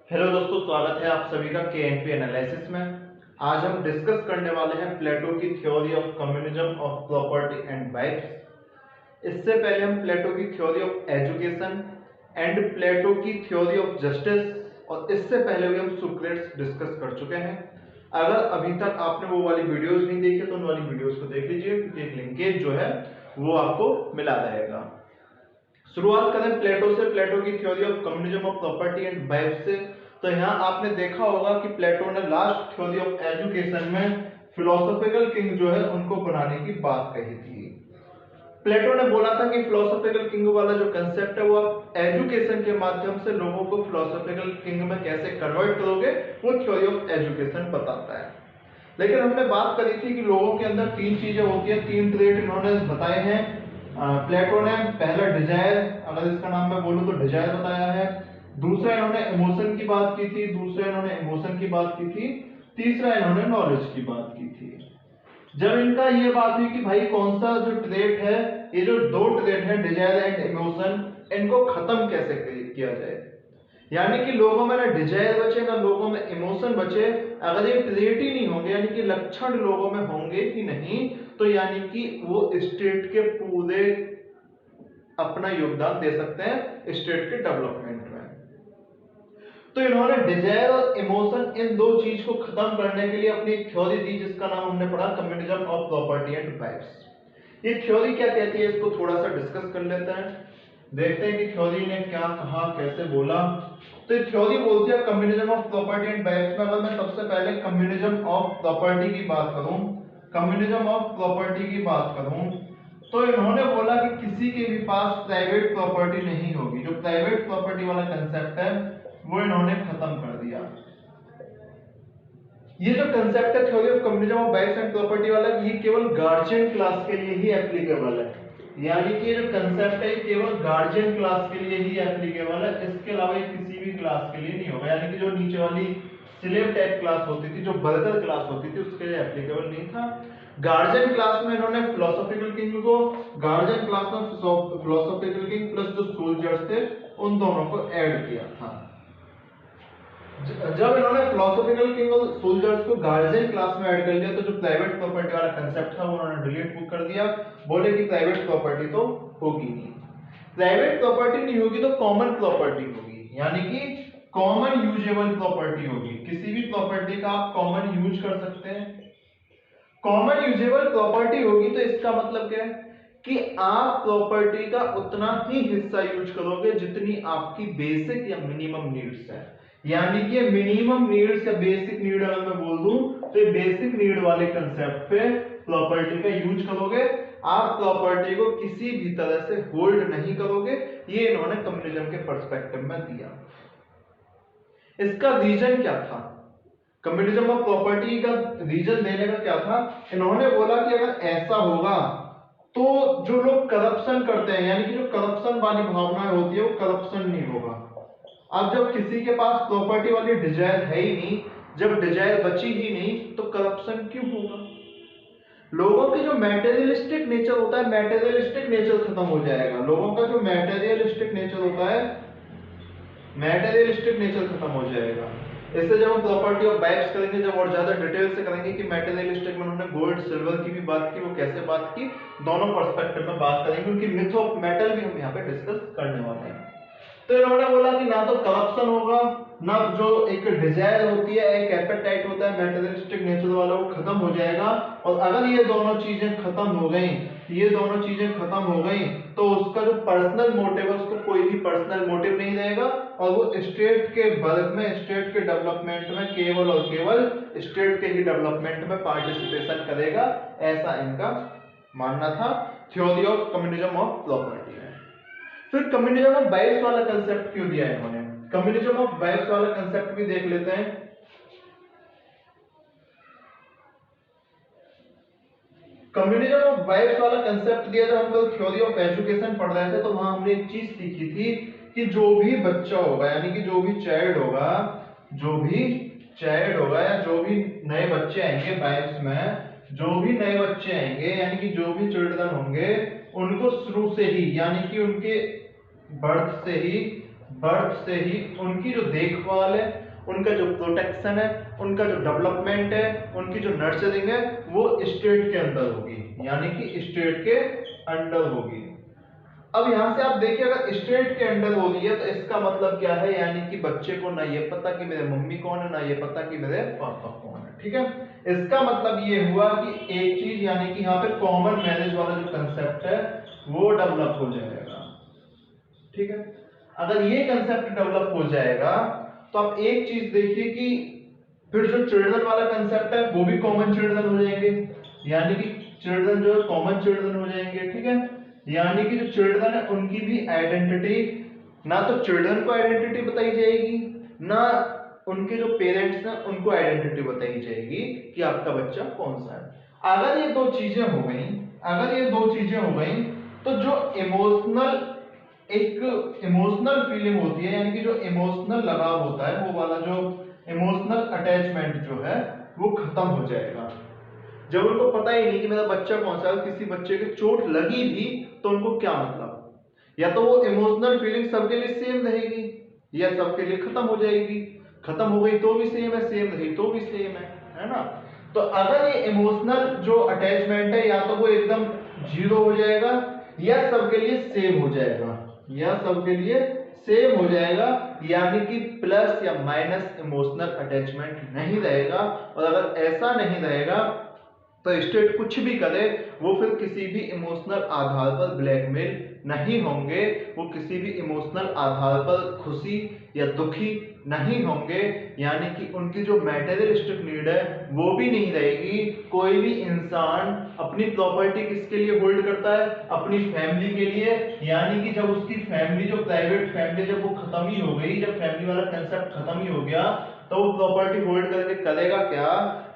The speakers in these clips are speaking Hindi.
हेलो दोस्तों, स्वागत है आप सभी का के एनालिसिस में। आज हम डिस्कस करने वाले हैं प्लेटो की theory of communism of property and vibes. इससे पहले हम प्लेटो की थ्योरी ऑफ एजुकेशन एंड प्लेटो की थ्योरी ऑफ जस्टिस और इससे पहले भी हम सुक्रेट्स डिस्कस कर चुके हैं। अगर अभी तक आपने वो वाली वीडियोस नहीं देखी तो उन वाली वीडियोस को देख लीजिए, क्योंकि एक लिंकेज जो है वो आपको मिला रहेगा। शुरुआत करें प्लेटो से, प्लेटो की theory of communism of property and vibes से। तो यहाँ आपने देखा होगा कि प्लेटो ने लास्ट थ्योरी ऑफ एजुकेशन में फिलोसॉफिकल किंग जो है उनको बनाने की बात कही थी। प्लेटो ने बोला था कि फिलोसॉफिकल किंग वाला जो कंसेप्ट है वो आप एजुकेशन के माध्यम से लोगों को फिलोसॉफिकल किंग में कैसे कन्वर्ट करोगे, वो थ्योरी ऑफ एजुकेशन बताता है। लेकिन हमने बात करी थी कि लोगों के अंदर तीन चीजें होती हैं, तीन ट्रेट इन्होंने बताए हैं प्लेटो ने। पहला डिजायर, अगर इसका नाम मैं बोलूं तो डिजायर बताया है। दूसरा इन्होंने इमोशन की बात की थी, दूसरा इन्होंने इमोशन की बात की थी। तीसरा इन्होंने नॉलेज की बात की थी। जब इनका ये बात हुई कि भाई कौन सा जो ट्रेट है, ये जो दो ट्रेट है डिजायर एंड इमोशन, इनको खत्म कैसे किया जाए, यानी कि लोगों में ना डिजायर बचे ना लोगों में इमोशन बचे। अगर ये ट्रेट ही नहीं होंगे, यानी कि लक्षण लोगों में होंगे ही नहीं, तो यानी कि वो स्टेट के पूरे अपना योगदान दे सकते हैं स्टेट के डेवलपमेंट में। तो इन्होंने डिजायर और इमोशन इन दो चीज को खत्म करने के लिए अपनी एक थ्योरी दी, जिसका नाम हमने पढ़ा communism of property and vibes. ये थ्योरी क्या कहती है, इसको थोड़ा सा डिस्कस कर लेते हैं, देखते हैं कि थ्योरी ने क्या कहा, कैसे बोला। तो ये थ्योरी बोलती है communism of property and vibes में। अगर मैं सबसे पहले कम्युनिज्म ऑफ प्रॉपर्टी की बात करूं, कम्युनिज्म ऑफ प्रॉपर्टी की बात करूं, तो इन्होंने बोला कि किसी के भी पास प्राइवेट प्रॉपर्टी नहीं होगी। जो प्राइवेट प्रॉपर्टी वाला कंसेप्ट है वो इन्होंने खत्म कर दिया। ये जो कंसेप्ट है theory of communism of vibes and property वाला, ये केवल गार्जियन क्लास के लिए ही एप्लीकेबल है। यानी कि ये जो कंसेप्ट है ये केवल गार्जियन क्लास के लिए ही एप्लीकेबल है, इसके अलावा ये किसी भी क्लास के लिए नहीं होगा। यानी कि जो नीचे वाली स्लेव टाइप क्लास होती थी, जो वर्कर क्लास होती थी, उसके लिए एप्लीकेबल नहीं था। गार्जियन क्लास में इन्होंने फिलोसॉफिकल किंग को, गार्जियन क्लास में फिलोसॉफिकल किंग प्लस जो सोल्जर्स थे उन दोनों को ऐड किया था। जब इन्होंने फिलोसॉफिकल किंग और सोल्जर्स को गार्जियन क्लास में ऐड कर लिया, तो जो प्राइवेट प्रॉपर्टी वाला कंसेप्ट था वो उन्होंने डिलीट कर दिया। बोले कि प्राइवेट प्रॉपर्टी तो होगी नहीं, प्राइवेट प्रॉपर्टी नहीं होगी तो कॉमन प्रॉपर्टी होगी, यानी कि कॉमन यूजेबल प्रॉपर्टी होगी। किसी भी प्रॉपर्टी का आप कॉमन यूज कर सकते हैं। कॉमन यूजेबल प्रॉपर्टी होगी तो इसका मतलब क्या है कि आप प्रॉपर्टी का उतना ही हिस्सा यूज करोगे जितनी आपकी बेसिक या मिनिमम नीड्स है। यानी कि मिनिमम नीड्स या बेसिक नीड अगर मैं बोल दूं तो ये बेसिक नीड वाले कंसेप्ट पे प्रॉपर्टी का यूज करोगे। आप प्रॉपर्टी को किसी भी तरह से होल्ड नहीं करोगे। ये इन्होंने कम्युनिज्म के पर्सपेक्टिव में दिया। इसका रीजन क्या था, कम्युनिज्म ऑफ प्रॉपर्टी का रीजन देने का क्या था, इन्होंने बोला कि अगर ऐसा होगा तो जो लोग करप्शन करते हैं, यानी कि जो करप्शन वाली भावनाएं होती है, वो करप्शन नहीं होगा। अब जब किसी के पास प्रॉपर्टी वाली डिजायर है ही नहीं, जब डिजायर बची ही नहीं, तो करप्शन क्यों होगा। लोगों के जो मैटेरियलिस्टिक नेचर होता है, मैटेरियलिस्टिक नेचर खत्म हो जाएगा। लोगों का जो मैटेरियलिस्टिक नेचर होता है, मैटेरियलिस्टिक नेचर खत्म हो जाएगा। इससे जब हम प्रॉपर्टी ऑफ वाइब्स करेंगे, जब और ज्यादा डिटेल से करेंगे कि मैटेरियलिस्टिक में उन्होंने गोल्ड सिल्वर की भी बात की, वो कैसे बात की, दोनों पर्सपेक्टिव में बात करेंगे। उनकी मिथ ऑफ मेटल भी हम यहाँ पे डिस्कस करने वाले हैं। तो इन्होंने बोला कि ना तो करप्शन होगा, ना जो एक डिजायर होती है, एक एपेटाइट होता है मैटेरियलिस्टिक नेचर वाला, वो खत्म हो जाएगा। और अगर ये दोनों चीजें खत्म हो गई, ये दोनों चीजें खत्म हो गई, तो उसका जो पर्सनल मोटिव है, उसको कोई भी पर्सनल मोटिव नहीं रहेगा, और वो स्टेट के वर्क में, स्टेट के डेवलपमेंट में केवल और केवल स्टेट के ही डेवलपमेंट में पार्टिसिपेशन करेगा। ऐसा इनका मानना था theory of communism of property में। फिर कम्युनिज्म ऑफ वाइब्स वाला कंसेप्ट क्यों दिया इन्होंने, कम्युनिज्म ऑफ वाइब्स वाला कंसेप्ट भी देख लेते हैं। कम्युनिज्म ऑफ वाइब्स वाला कंसेप्ट दिया, जब हम लोग थ्योरी ऑफ एजुकेशन पढ़ रहे थे तो वहां हमने एक चीज सीखी थी कि जो भी बच्चा होगा, यानी कि जो भी चाइल्ड होगा, जो भी चाइल्ड होगा या जो भी नए बच्चे आएंगे वाइब्स में, जो भी नए बच्चे आएंगे, यानी कि जो भी चिल्ड्रन होंगे, उनको शुरू से ही, यानी कि उनके बर्थ से ही बर्थ से ही उनकी जो देखभाल है, उनका जो प्रोटेक्शन है, उनका जो डेवलपमेंट है, उनकी जो नर्चरिंग है, वो स्टेट के अंदर होगी, यानी कि स्टेट के अंडर होगी। अब यहां से आप देखिए, अगर स्टेट के अंडर हो रही है तो इसका मतलब क्या है, यानी कि बच्चे को ना ये पता कि मेरे मम्मी कौन है, ना ये पता कि मेरे पापा कौन है। ठीक है, इसका मतलब ये हुआ कि एक चीज, यानी कि यहाँ पे कॉमन मैरिज वाला जो कंसेप्ट है वो डेवलप हो जाएगा। ठीक है, अगर ये कंसेप्ट डेवलप हो जाएगा तो आप एक चीज देखिए कि फिर जो चिल्ड्रन वाला कंसेप्ट है वो भी कॉमन चिल्ड्रन हो जाएंगे, यानी कि चिल्ड्रन जो है कॉमन चिल्ड्रन हो जाएंगे। ठीक है, यानी कि जो चिल्ड्रन है उनकी भी आइडेंटिटी, ना तो चिल्ड्रन को आइडेंटिटी बताई जाएगी, ना उनके जो पेरेंट्स हैं उनको आइडेंटिटी बताई जाएगी कि आपका बच्चा कौन सा है। अगर ये दो चीजें हो गई, अगर ये दो चीजें हो गई, तो जो इमोशनल, एक इमोशनल फीलिंग होती है, यानी कि जो इमोशनल लगाव होता है, वो वाला जो इमोशनल अटैचमेंट जो है वो खत्म हो जाएगा। जब उनको पता ही नहीं कि मेरा बच्चा कौन सा है, किसी बच्चे के चोट लगी भी तो उनको क्या मतलब, या तो वो इमोशनल फीलिंग सबके लिए सेम रहेगी या सबके लिए खत्म हो जाएगी। खत्म हो गई तो भी सेम है, सेम रही तो भी सेम है ना। तो अगर ये इमोशनल जो अटैचमेंट है, या तो वो एकदम जीरो हो जाएगा या सबके लिए सेम हो जाएगा, या सबके लिए सेम हो जाएगा, यानी कि प्लस या माइनस इमोशनल अटैचमेंट नहीं रहेगा। और अगर ऐसा नहीं रहेगा तो स्टेट कुछ भी करे, वो फिर किसी भी इमोशनल आधार पर ब्लैकमेल नहीं होंगे, वो किसी भी इमोशनल आधार पर खुशी या दुखी नहीं होंगे, यानी कि उनकी जो मैटेरियलिस्टिक नीड है वो भी नहीं रहेगी। कोई भी इंसान अपनी प्रॉपर्टी किसके लिए होल्ड करता है, अपनी फैमिली के लिए, यानी कि जब उसकी फैमिली, जो प्राइवेट फैमिली, जब वो खत्म ही हो गई, जब फैमिली वाला कंसेप्ट खत्म ही हो गया, तो वो प्रॉपर्टी होल्ड करके करेगा क्या,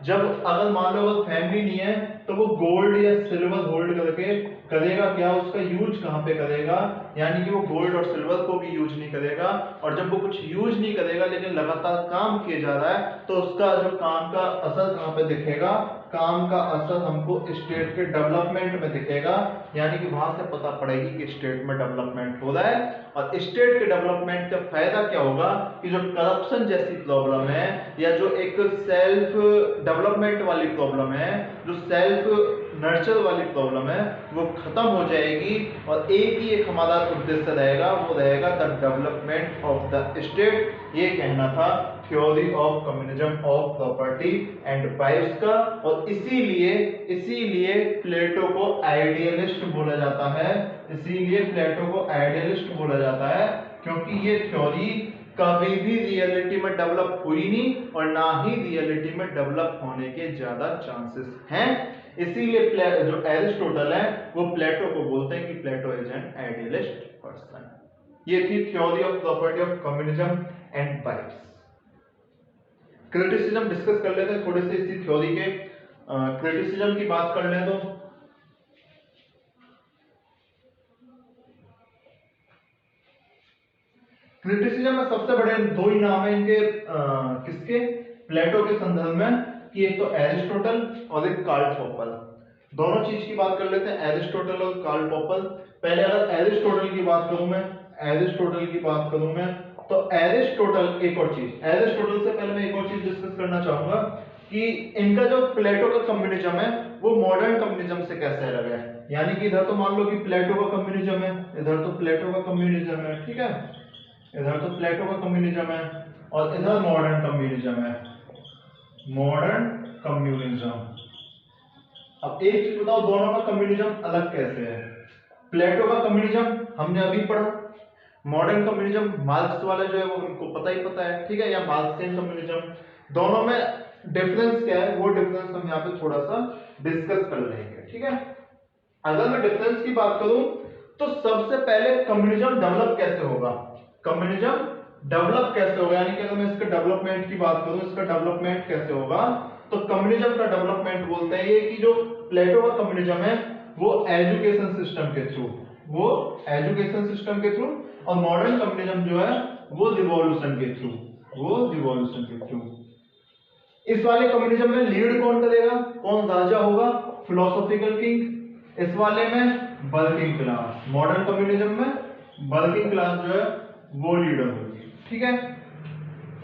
जब अगर मान लो अगर फैमिली नहीं है तो वो गोल्ड या सिल्वर होल्ड करके करेगा क्या, उसका यूज कहां पे करेगा, यानी कि वो गोल्ड और सिल्वर को भी यूज नहीं करेगा। और जब वो कुछ यूज नहीं करेगा लेकिन लगातार काम किए जा रहा है, तो उसका जो काम का असर कहां पे दिखेगा, काम का असर हमको स्टेट के डेवलपमेंट में दिखेगा, यानी कि वहां से पता पड़ेगी कि स्टेट में डेवलपमेंट हो रहा है। और स्टेट के डेवलपमेंट का फायदा क्या होगा कि जो करप्शन जैसी प्रॉब्लम है, या जो एक सेल्फ डेवलपमेंट वाली प्रॉब्लम है, जो सेल्फ नर्चर वाली प्रॉब्लम है, वो खत्म हो जाएगी। और एक ही एक हमारा उद्देश्य रहेगा, वो रहेगा the development of the state. ये कहना था theory of communism of property and wives का। और इसीलिए प्लेटो को आइडियलिस्ट बोला जाता है, इसीलिए प्लेटो को आइडियलिस्ट बोला जाता है, क्योंकि ये थ्योरी कभी भी रियलिटी में डेवलप हुई नहीं और ना ही रियलिटी में डेवलप होने के ज्यादा चांसेस हैं। इसीलिए जो एरिस्टोटल है वो प्लेटो को बोलते हैं कि प्लेटो इज एन आइडियलिस्ट पर्सन। ये थी theory of property of communism and wives. Criticism discuss कर लेते हैं थोड़े से इसी थ्योरी के। क्रिटिसिज्म की बात कर लें तो क्रिटिसिज्म में सबसे बड़े दो ही नाम है इनके, किसके, प्लेटो के संदर्भ में, कि एक तो एरिस्टोटल और एक कार्ल पॉपर। दोनों चीज की बात कर लेते हैं, एरिस्टोटल और कार्ल पॉपर। पहले अगर एरिस्टोटल की बात करूं मैं, एरिस्टोटल की बात करूं मैं, तो एरिस्टोटल, एक और चीज, एरिस्टोटल से पहले मैं एक और चीज डिस्कस करना चाहूंगा कि इनका जो प्लेटो का कम्युनिज्म है वो मॉडर्न कम्युनिज्म से कैसे अलग है। यानी कि इधर तो मान लो कि प्लेटो का कम्युनिज्म है, इधर तो प्लेटो का कम्युनिज्म है, ठीक है, इधर तो प्लेटो का कम्युनिज्म है और इधर मॉडर्न कम्युनिज्म है, मॉडर्न कम्युनिज्म। अब एक चीज बताओ, दोनों का कम्युनिज्म अलग कैसे है। प्लेटो का कम्युनिज्म हमने अभी पढ़ा, मॉडर्न कम्युनिज्म मार्क्स वाला जो है वो हमको पता ही पता है, ठीक है, या मार्क्सियन कम्युनिज्म। दोनों में डिफरेंस क्या है, वो डिफरेंस हम यहाँ पे थोड़ा सा डिस्कस कर लेंगे, ठीक है। अगर मैं डिफरेंस की बात करूं तो सबसे पहले कम्युनिज्म डेवलप कैसे होगा, कम्युनिज्म डेवलप कैसे होगा, यानी कि अगर मैं इसके डेवलपमेंट की बात करूं, इसका डेवलपमेंट कैसे होगा, तो कम्युनिज्म का डेवलपमेंट बोलते हैं ये कि जो प्लेटो का कम्युनिज्म है वो एजुकेशन सिस्टम के थ्रू, वो एजुकेशन सिस्टम के थ्रू, और मॉडर्न कम्युनिज्म जो है वो रिवॉल्यूशन के थ्रू, वो रिवॉल्यूशन के थ्रू। इस वाले कम्युनिज्म में लीड कौन करेगा, कौन राजा होगा, फिलोसॉफिकल किंग। इस वाले में वर्किंग क्लास, मॉडर्न कम्युनिज्म में वर्किंग क्लास जो है वो लीडर होगी। ठीक है,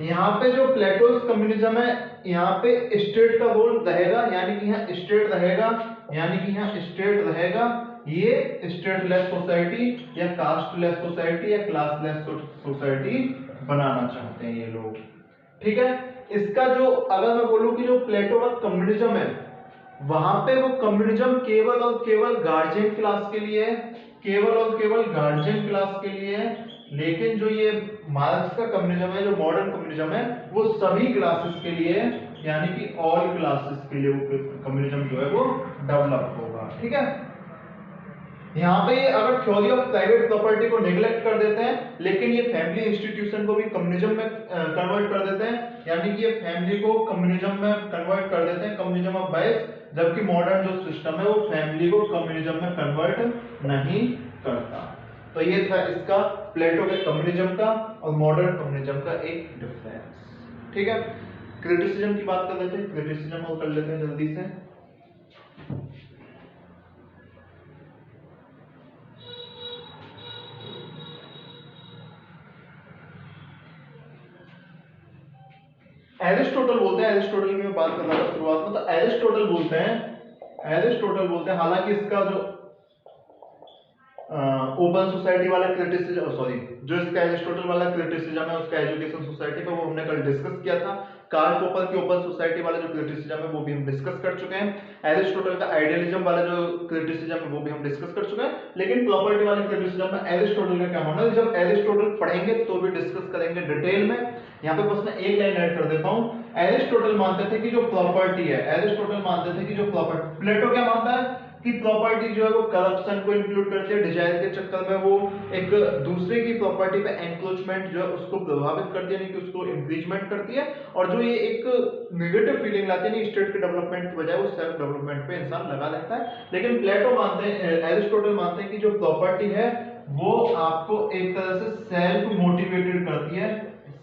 यहाँ पे जो प्लेटोस कम्युनिज्म है, यहाँ पे स्टेट का रोल रहेगा, यानी कि यहाँ स्टेट रहेगा, यानी कि यहाँ स्टेट रहेगा। ये स्टेटलेस सोसाइटी या कास्टलेस सोसाइटी या क्लासलेस सोसाइटी बनाना चाहते हैं ये लोग। ठीक है, इसका जो अगर मैं बोलूं कि जो प्लेटो का कम्युनिज्म है, वहां पे वो कम्युनिज्म केवल और केवल गार्जियन क्लास के लिए है, केवल और केवल गार्जियन क्लास के लिए है। लेकिन जो ये मार्क्स का कम्युनिज्म है, जो मॉडर्न कम्युनिज्म है, वो सभी क्लासेस के लिए है, यानी कि ऑल क्लासेस के लिए वो कम्युनिज्म जो है वो डेवलप होगा। ठीक है, यहाँ पे अगर थ्योरी ऑफ प्राइवेट प्रॉपर्टी को नेग्लेक्ट कर देते हैं, लेकिन ये फैमिली इंस्टीट्यूशन को भी कम्युनिज्म में कन्वर्ट कर देते हैं, यानी कि ये फैमिली को कम्युनिज्म में कन्वर्ट कर देते हैं, कम्युनिज्म ऑफ बायस। जबकि मॉडर्न जो सिस्टम है वो फैमिली को कम्युनिज्म में कन्वर्ट नहीं करता। तो ये था इसका प्लेटो के कम्युनिज्म का और मॉडर्न कम्युनिज्म का एक डिफरेंस। ठीक है, क्रिटिसिज्म की बात कर लेते हैं, क्रिटिसिज्म को कर लेते हैं जल्दी से। एरिस्टोटल बोलते हैं, एरिस्टोटल की मैं बात कर रहा था शुरुआत में, तो एरिस्टोटल बोलते हैं, हालांकि इसका जो ओपन सोसाइटी वाला क्रिटिसिज्म, सॉरी, जो इसका एरिस्टोटल वाला क्रिटिसिज्म है उसका एजुकेशन सोसाइटी का, वो हमने कल डिस्कस किया था। कार्ल पॉपर की ओपन सोसाइटी वाला जो क्रिटिसिज्म है वो भी हम डिस्कस कर चुके हैं। एरिस्टोटल का आइडियलिज्म वाला जो क्रिटिसिज्म है वो भी हम डिस्कस कर चुके हैं। लेकिन प्रॉपर्टी वाले क्रिटिसिज्म में एरिस्टोटल का क्या मानना है, जब एरिस्टोटल पढ़ेंगे तो भी डिस्कस करेंगे डिटेल में। यहाँ पे बस मैं एक लाइन ऐड कर देता हूँ। एरिस्टोटल मानते थे कि जो प्रॉपर्टी है, एरिस्टोटल मानते थे कि जो प्रॉपर्टी, प्लेटो क्या मानता है कि प्रॉपर्टी जो है वो करप्शन को इंक्लूड करती है, डिजायर के चक्कर में वो एक दूसरे की प्रॉपर्टी पे एनक्रोचमेंट जो है उसको प्रभावित करती है, यानी कि उसको इंक्रीजमेंट करती है, और जो ये एक नेगेटिव फीलिंग लाती है स्टेट के डेवलपमेंट की बजाय वो सेल्फ डेवलपमेंट पे इंसान लगा रहता है। लेकिन प्लेटो मानते हैं, एरिस्टोटल मानते हैं कि जो प्रॉपर्टी है वो आपको एक तरह से सेल्फ मोटिवेटेड करती है,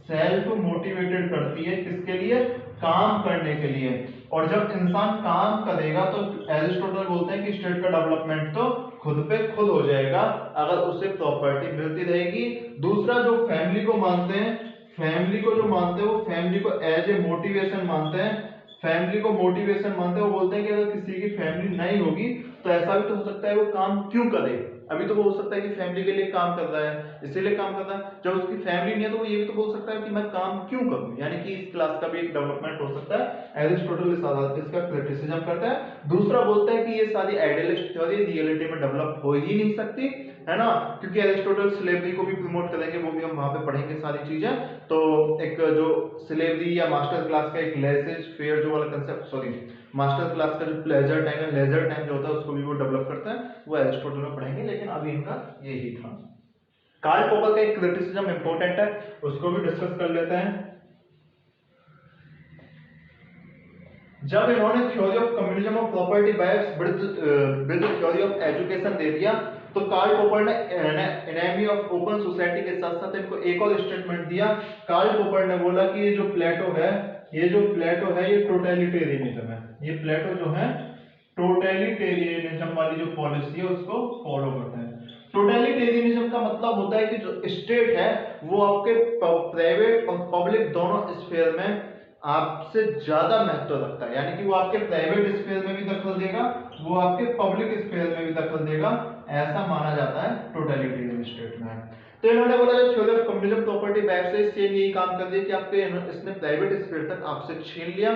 सेल्फ मोटिवेटेड करती है, किसके लिए, काम करने के लिए। और जब इंसान काम करेगा तो एरिस्टोटल बोलते हैं कि स्टेट का डेवलपमेंट तो खुद पे खुद हो जाएगा अगर उसे प्रॉपर्टी मिलती रहेगी। दूसरा जो फैमिली को मानते हैं, फैमिली को जो मानते हैं वो फैमिली को एज ए मोटिवेशन मानते हैं, फैमिली को मोटिवेशन मानते हैं। वो बोलते हैं कि अगर किसी की फैमिली नहीं होगी तो ऐसा भी तो हो सकता है वो काम क्यों करे। अभी तो वो हो सकता है कि फैमिली के लिए काम कर रहा है, इसीलिए काम कर रहा है। जब उसकी फैमिली नहीं है तो वो ये भी तो बोल सकता है कि मैं काम क्यों करूं, यानी कि इस क्लास का भी एक डेवलपमेंट हो सकता है। एरिस्टोटल इस आधार पर इसका क्रिटिसिज्म करता है। दूसरा बोलता है कि ये सारी आइडियलिस्ट थ्योरी रियलिटी में डेवलप हो ही नहीं सकती, है ना, क्योंकि एरिस्टोटल स्लेवरी को भी प्रमोट करेंगे, वो भी हम वहां पे पढ़ेंगे सारी चीजें। तो एक जो स्लेवरी या मास्टर क्लास का एक लेसेज फेयर जो वाला कंसेप्ट, सॉरी, मास्टर क्लास का जो प्लेजर टाइम है, लेजर टाइम जो होता है उसको भी वो डेवलप करता है, वो एरिस्टोटल में पढ़ेंगे। लेकिन अभी इनका यही था। कार्ल पॉपर का एक क्रिटिसिज्म इंपॉर्टेंट है, उसको भी डिस्कस कर लेते हैं। जब इन्होंने theory of communism of property bias with theory of education दे दिया तो कार्ल पॉपर ने एनेमी ऑफ ओपन सोसाइटी के साथ साथ इनको एक और स्टेटमेंट दिया। कार्ल पॉपर ने बोला कि ये जो प्लेटो है, ये टोटलिटेरियनिज्म है। ये प्लेटो जो है टोटलिटेरियनिज्म वाली जो पॉलिसी है उसको फॉलो करता है। टोटलिटेरियनिज्म का मतलब होता है कि जो स्टेट है वो आपके प्राइवेट और पब्लिक दोनों स्फीयर में आपसे ज्यादा महत्व रखता है, यानी कि वो आपके प्राइवेट स्फीयर में भी दखल देगा, वो आपके पब्लिक स्फीयर में भी दखल देगा, ऐसा माना जाता है टोटलिटेरियन स्टेट में। तो इन्होंने बोला जो थ्योरी ऑफ कम्युनिज्म प्रॉपर्टी बायस से सेम यही काम कर दिया कि आपके इसने प्राइवेट स्फीयर तक आपसे छीन लिया।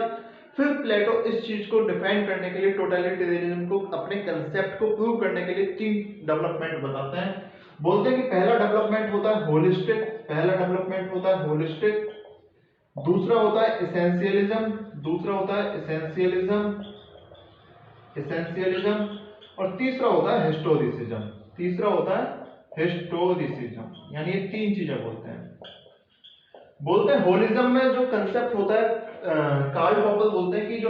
फिर प्लेटो इस चीज को डिफाइन करने के लिए, टोटलिटेरियनिज्म को अपने कंसेप्ट को प्रूव करने के लिए 3 डेवलपमेंट बताते हैं। बोलते हैं कि पहला डेवलपमेंट होता है होलिस्टिक, पहला डेवलपमेंट होता है होलिस्टिक, दूसरा होता है एसेंशियलिज्म, दूसरा होता है एसेंशियलिज्म, और तीसरा होता है हिस्टोरिसिज्म, तीसरा होता है हिस्टोरिसिज्म। यानी ये 3 चीजें बोलते हैं। बोलते हैं होलिज्म में जो कंसेप्ट होता है, कार्ल पॉपर बोलते हैं कि जो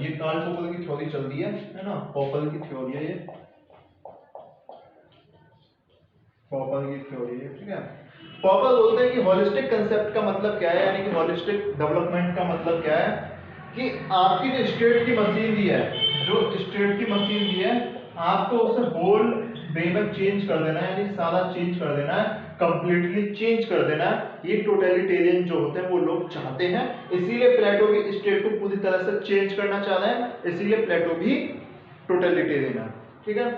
ये कार्ल पॉपर की थ्योरी चल रही है ना, पॉपर की थ्योरी है, ये पॉपर की थ्योरी है, ठीक है। पॉपर बोलते हैं कि होलिस्टिक कंसेप्ट का मतलब क्या है, यानी कि होलिस्टिक डेवलपमेंट का मतलब क्या है कि आपकी जो स्टेट की मशीनरी है, जो स्टेट की मशीनरी है, आपको उसे होल वे में चेंज कर देना है, यानी सारा चेंज कर देना है। कंप्लीटली चेंज कर देना, ये टोटलिटेरियन जो होते हैं वो लोग चाहते हैं। इसीलिए प्लेटो भी स्टेट को पूरी तरह से चेंज करना चाहता है, इसीलिए प्लेटो भी टोटलिटेरियन है। ठीक है,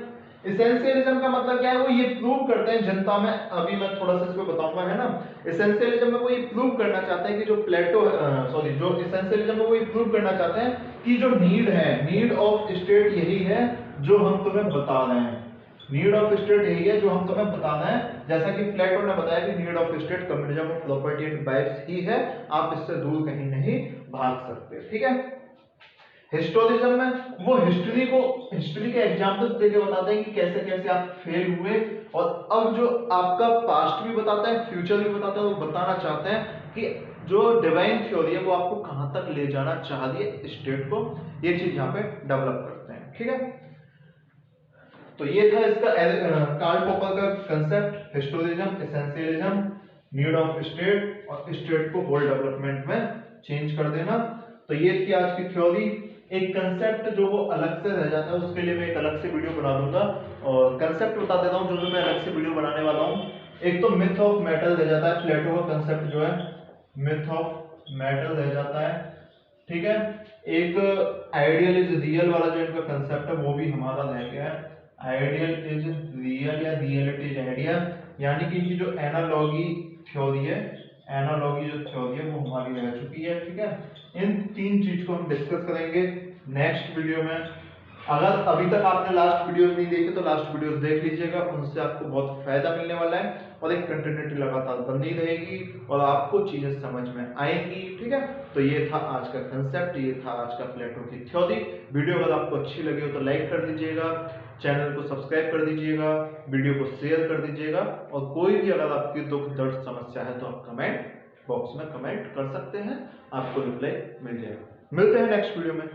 एसेंशियलिज्म का मतलब क्या है, वो ये प्रूव करते हैं जनता में, अभी मैं थोड़ा सा इसको बताऊंगा, है ना। एसेंशियलिज्म में वो ये प्रूव करना चाहते हैं कि जो जो एसेंशियलिज्म में वो ये प्रूव करना चाहते हैं कि जो नीड है, नीड ऑफ स्टेट यही है जो हम तुम्हें बता रहे हैं, नीड ऑफ स्टेट यही है जो हम तुम्हें बताना है। जैसा कि प्लेटो ने बताया कि need of state communism of property and rights ही है, आप इससे दूर कहीं नहीं भाग सकते। ठीक है, हिस्टोरिज्म में वो हिस्ट्री के एग्जांपल्स देके बताते हैं कि कैसे कैसे आप फेल हुए, और अब जो आपका पास्ट भी बताता है, फ्यूचर भी बताता है, वो बताना चाहते हैं कि जो डिवाइन थ्योरी है वो आपको कहां तक ले जाना चाह रही है स्टेट को, ये चीज यहाँ पे डेवलप करते हैं। ठीक है, तो ये था इसका कार्ल पॉपर का concept, हिस्टोरिज्म, essentialism, need of state और स्टेट को होल डेवलपमेंट में चेंज कर देना। तो ये थी आज की थ्योरी। एक कंसेप्ट जो वो अलग से रह जाता है उसके लिए मैं एक अलग से वीडियो बना दूंगा, और कंसेप्ट बता देता हूँ जो मैं अलग से वीडियो बनाने वाला हूँ। एक तो मिथ ऑफ मेटल रह जाता है, प्लेटो का कंसेप्ट जो है मिथ ऑफ मेटल रह जाता है। ठीक है, एक आइडियल इज रियल वाला जो इनका कंसेप्ट है वो भी हमारा रह गया है, आइडियल इज रियल या रियलिटी इज आइडियल, यानी कि इनकी जो एनालॉगी थ्योरी है, एनालॉगी जो थ्योरी है वो हमारी रह चुकी है। ठीक है, इन तीन चीज को हम डिस्कस करेंगे नेक्स्ट वीडियो में। अगर अभी तक आपने लास्ट वीडियोस नहीं देखे तो लास्ट वीडियोस देख लीजिएगा, उनसे आपको बहुत फायदा मिलने वाला है और एक कंटिन्यूटी लगातार बनी रहेगी और आपको चीजें समझ में आएंगी। ठीक है, तो ये था आज का कंसेप्ट, ये था आज का प्लेटो की थ्योरी। वीडियो अगर आपको अच्छी लगी हो तो लाइक कर दीजिएगा, चैनल को सब्सक्राइब कर दीजिएगा, वीडियो को शेयर कर दीजिएगा, और कोई भी अगर आपकी दुख दर्द समस्या है तो आप कमेंट बॉक्स में कमेंट कर सकते हैं, आपको रिप्लाई मिल जाएगा। मिलते हैं नेक्स्ट वीडियो में।